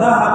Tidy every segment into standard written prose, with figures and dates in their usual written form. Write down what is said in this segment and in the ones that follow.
ذهب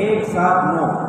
179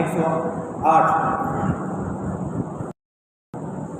108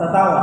57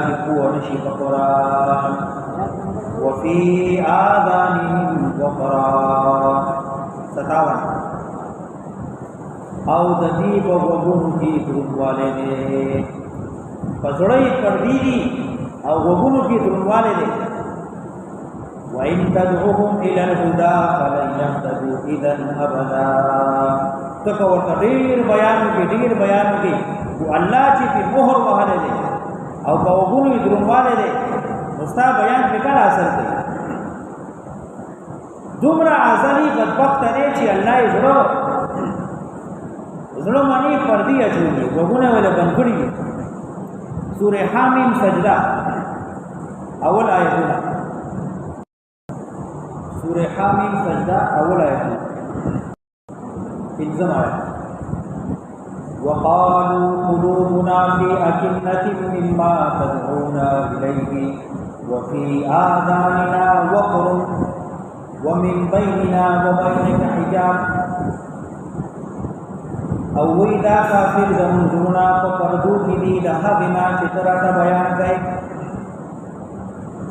چې پوه نشي په قرآن وفي آذانهم وقرا 57 او د دې په وګونو کې دروندواله دي پزړې پردي دي او وګونو کې دروندواله دي وَإِن تَدْعُهُمْ إِلَى الْهُدَى فَلَن يَهْتَدُوا إِذًا أَبَدًا تک ورته ډیر بیان کې او الله چې په مهر وهله دي او په وګونو دروندواله دي مستا بیان په کله اثر کوي دومره ازلی بدبخت دی چې الله یې زړه باندې پردي اچولي وګونه ولا بنکړي سوره حامیم سجده اول آیتونه سوره حامیم سجده اول آیتونه انزم آیت وقالوا قلوبنا في أكنة مما تدعونا إليه وفي آذاننا وقر ومن بيننا وبينك حجاب او وی دا کافر زمون زمونا په پردو کې دي د هغه نه چې تراته بیان کوي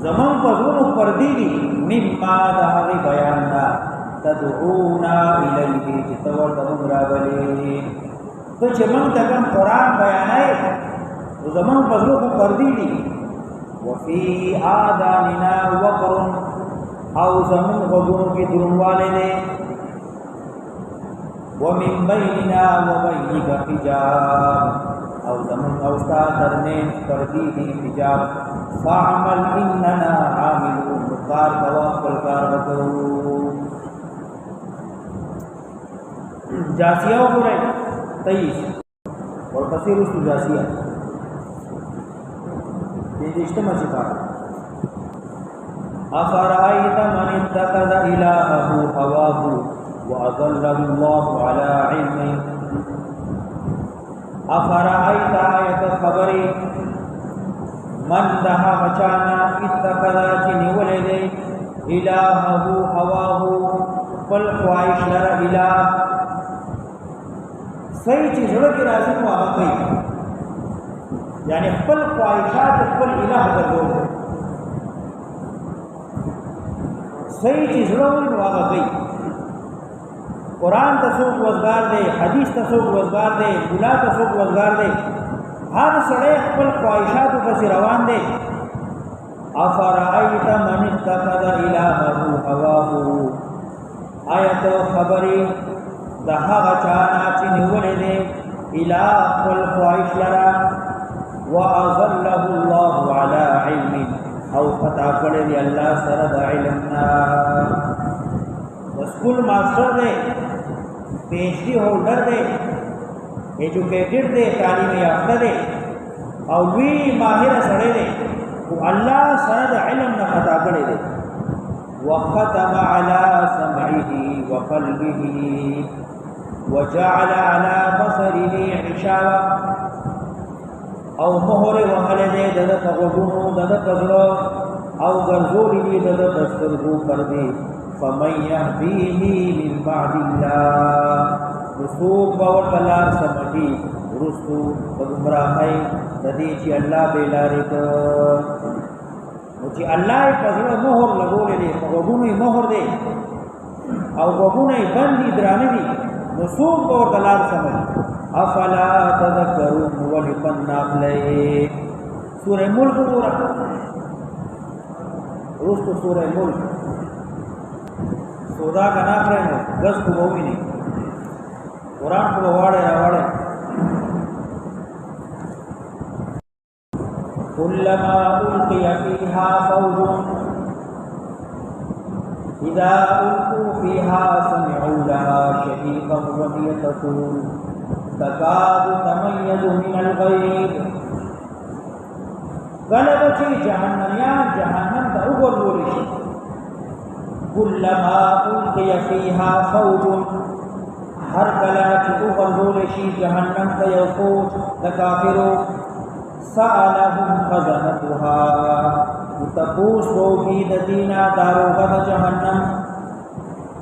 زمون په زونو پردي دي مما د هغه بیان دا تدعونا الیه چې تور د راغلي ته چې موږ ته کوم قران بیانای زمون په زونو پردي دي وفي آذاننا وقر او زمون غوږونو کې درنواله دي ومن بيننا وبينك حجاب او زمن او ستا درمین پردی دی حجاب فاعمل اننا عاملون کار کوا خپل کار وکړو جاسیه وګورئ 23 اور پسې رسو جاسیه دې اجتماع څخه افرأيت من اتخذ إلهه هواه وأضله الله على علمه أفرأيت آية خبري من دها بچانا اتخذ چنی ولده إلهه هواه فالخواهش لر إله صحیح چیز رکی رازی کو آغا کئی یعنی خپل خواهشات خپل الہ گردول صحیح چیز رکی آغا کئی قرآن تسوق وزگار دے حدیث تسوق وزگار دے بلا تسوق وزگار دے ہر سڑے خپل خواہشات پس روان دے افرائیت من اتخذ الہه هواه آیت خبری دہا غچانا چی نیولے دے الہ خپل خواہش لرا وَأَظَلَّهُ اللَّهُ عَلَى عِلْمٍ او خطا کرے دی اللہ سرد علمنا اسکول ماسٹر دے پی ایچ ڈی ہولڈر دے ایجوکیٹڈ دے تعلیم یافتہ دے او وی ماہر سڑے دے وہ اللہ سرد علم نہ خطا کرے دے وختم على سمعه وقلبه وجعل على بصره غشاوة او مهر وحل دے دد تغبونو دد تغلو او غرزولی دی دد تسترگو پردے فمن يهديه من بعد الله رسوب باور الله سمجھی رسو بگمراہی ددی چی اللہ بیلاری کو چې الله پزړه مهر لګولې دي غوګونه مهر دي او غوګونه باندې درانه دي نو څوک اور دلار سمج افلا تذکرون ولقنا علیه سوره ملک وګوره روستو سوره ملک سودا کنا کړو غس کو وویني قران کو واړه راوړه كلما ألقي فيها فوج إذا ألقوا فيها سمعوا لها شهيقا وهي تقول تكاد تميز من الغيظ غلبت جهنميان جهنم تأغر ورشي كلما ألقي فيها فوج هر کلا چې وغورځول شي جهنم ته یو فوج د کافرو سألهم خزنتها تپوس ہوگی د دینا داروغه د جهنم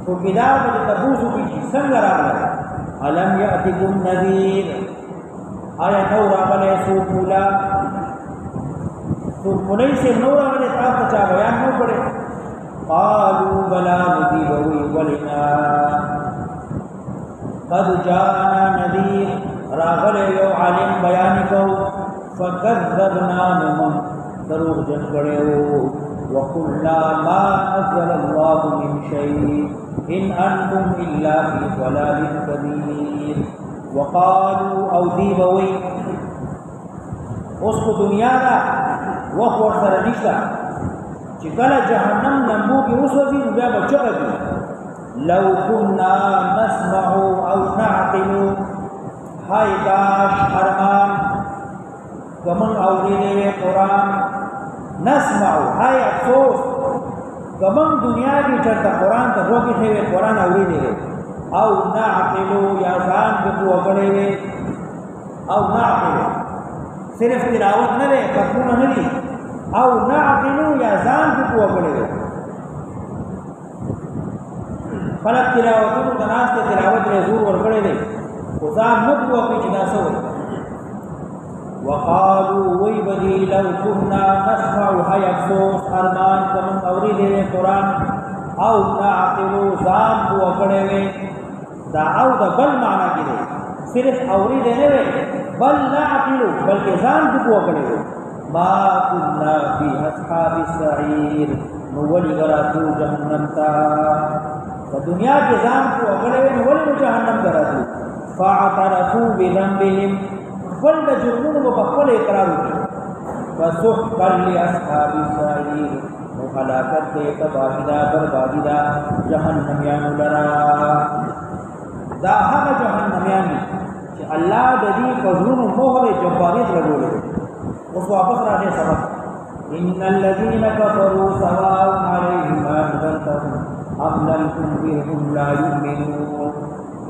تو بلا د تپوس کی څنګه راغله علم یاتکم نذیر آیا نو راغلی څوک مولا څوک مولوی صاحب نو راغلی تاسو ته چا بیان نو کړی قالوا بلا مدیبوی ولنا قد جاءنا نذیر راغلی یو عالم بیان کو فکذبنا من دروغ جن کړو وقلنا ما نزل الله من شيء ان انتم الا في ضلال كبير وقالوا او دیبوی اوس کو دنیا دا وخت ورسره نشته چې کله جهنم نمبو کې اوسوځي نو بیا به چغه دي لو كنا نسمع او نعقل هاي کاش ارمان کمن اوریدې قرآن نسمع هاي افسوس کمن دنیا کې چرته قرآن ته روکې شوی قرآن اوریدې او نعقل یا ځان په وګړې او نعقل صرف تلاوت نه ده فتونه نه دي او نعقل یا ځان په وګړې خلق تلاوتونو د ناس ته تلاوت له زور ورکړې دي خو ځان نه کوي چې دا څه وقالوا ويبدي لو كنا نسمع هاي افسوس ارمان کمن اوریدې قرآن او نعقل ځان په وګړې دا او دا بل معنا کې دی صرف اوریدې نه وي بل نعقل بلکې ځان په وګړې ما كنا في اصحاب السعير نو ولي غراتو جهنم تا په دنیا کې ځان په وګړې نو ولي جهنم غراتو فاعترفوا بذنبهم خپل د جرمونو په خپل اقرار وکړي فسحقا لاصحاب السعير مخالفت ته تباہی دا بربادی دا جهنميانو لرا دا هغه جهنميان چې الله د دې قزونو مهر جباریت لګولې اوس واپس راځي سبق ان الذين كفروا سواء عليهم انذرتهم ام لم تنذرهم لا يؤمنون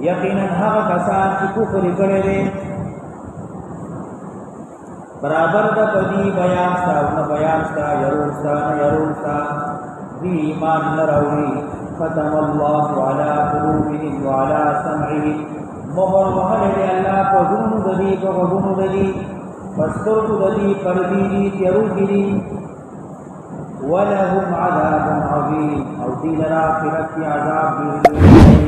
یقینا هغه کسان چې کفر کړي برابر د پدی بیان ستا يرون ستا دی ایمان نراوی ختم الله على قلوبهم وعلى سمعهم مهر وهل دی الله په زونو ددی په غوونو ددی پستو ددی پردی دی تیرو دی ولهم عذاب عظیم او دی لرا آخرت کی عذاب دی